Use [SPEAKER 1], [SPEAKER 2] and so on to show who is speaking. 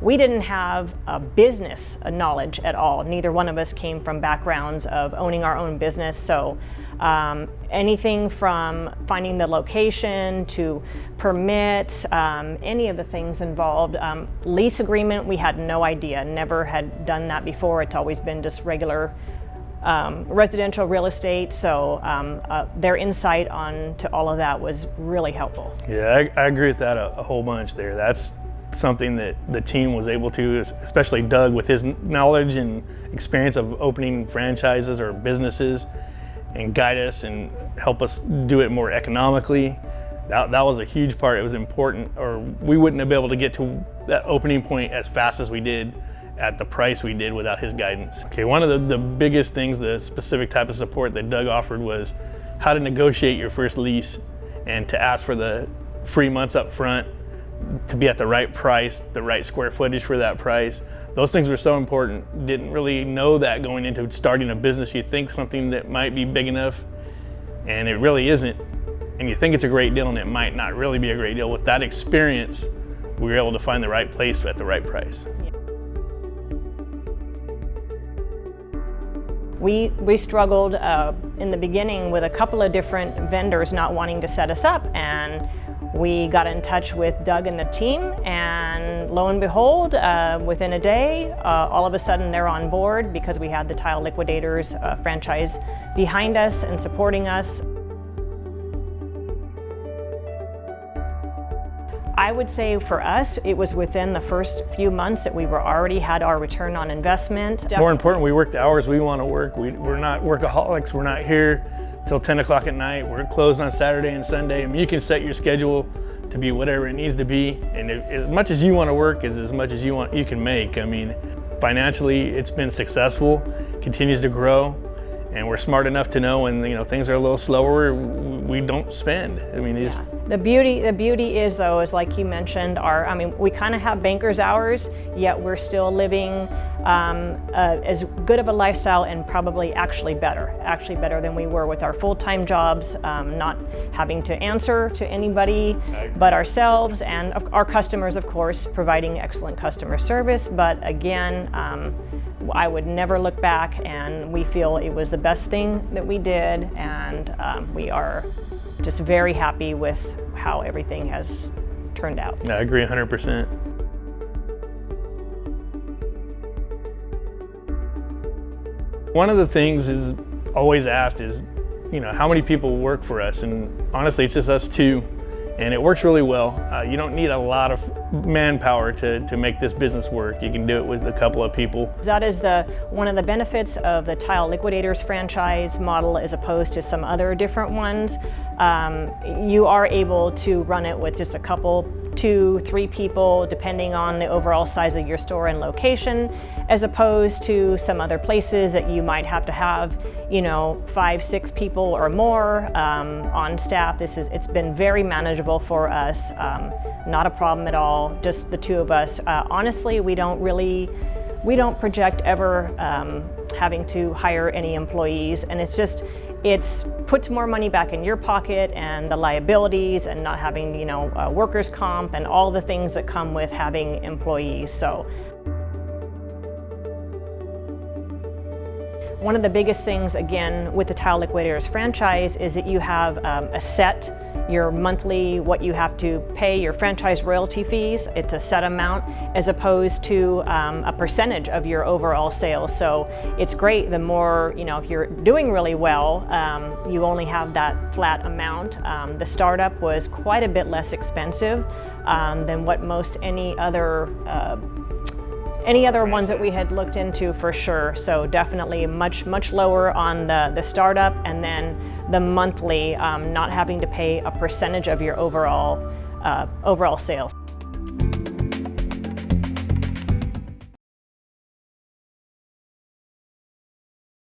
[SPEAKER 1] we didn't have a business knowledge at all. Neither one of us came from backgrounds of owning our own business. So anything from finding the location to permits, any of the things involved. Lease agreement, we had no idea, never had done that before. It's always been just regular residential real estate. So their insight on to all of that was really helpful.
[SPEAKER 2] Yeah, I agree with that a whole bunch there. That's something that the team was able to, especially Doug with his knowledge and experience of opening franchises or businesses, and guide us and help us do it more economically. That was a huge part. It was important, or we wouldn't have been able to get to that opening point as fast as we did at the price we did without his guidance. Okay, one of the biggest things, the specific type of support that Doug offered was how to negotiate your first lease and to ask for the free months up front, to be at the right price, the right square footage for that price. Those things were so important. Didn't really know that going into starting a business. You think something that might be big enough, and it really isn't. And you think it's a great deal, and it might not really be a great deal. With that experience, we were able to find the right place at the right price.
[SPEAKER 1] We struggled in the beginning with a couple of different vendors not wanting to set us up, and we got in touch with Doug and the team, and lo and behold, within a day, all of a sudden they're on board because we had the Tile Liquidators franchise behind us and supporting us. I would say for us, it was within the first few months that we were already had our return on investment.
[SPEAKER 2] More important, we work the hours we want to work. We're not workaholics. We're not here till 10 o'clock at night. We're closed on Saturday and Sunday. I mean, you can set your schedule to be whatever it needs to be, and as much as you want to work is as much as you can make. I mean, financially, it's been successful, continues to grow, and we're smart enough to know when things are a little slower, we don't spend. I mean, it's
[SPEAKER 1] the beauty is though, is like you mentioned, we kind of have banker's hours, yet we're still living as good of a lifestyle, and probably actually better than we were with our full-time jobs, not having to answer to anybody but ourselves, and our customers, of course, providing excellent customer service. But again, I would never look back, and we feel it was the best thing that we did, and we are just very happy with how everything has turned out.
[SPEAKER 2] I agree 100%. One of the things is always asked is, how many people work for us? And honestly, it's just us two, and it works really well. You don't need a lot of manpower to make this business work. You can do it with a couple of people.
[SPEAKER 1] That is one of the benefits of the Tile Liquidators franchise model as opposed to some other different ones. You are able to run it with just a couple, 2-3 people, depending on the overall size of your store and location, as opposed to some other places that you might have to have, 5-6 people or more on staff. It's been very manageable for us, not a problem at all, just the two of us. Honestly, we don't project ever having to hire any employees, and it's puts more money back in your pocket, and the liabilities, and not having workers' comp and all the things that come with having employees. So one of the biggest things, again, with the Tile Liquidators franchise is that you have a set, your monthly, what you have to pay, your franchise royalty fees. It's a set amount as opposed to a percentage of your overall sales. So it's great. The more, if you're doing really well, you only have that flat amount. The startup was quite a bit less expensive than what most any other ones that we had looked into, for sure. So definitely much lower on the startup, and then the monthly, not having to pay a percentage of your overall sales.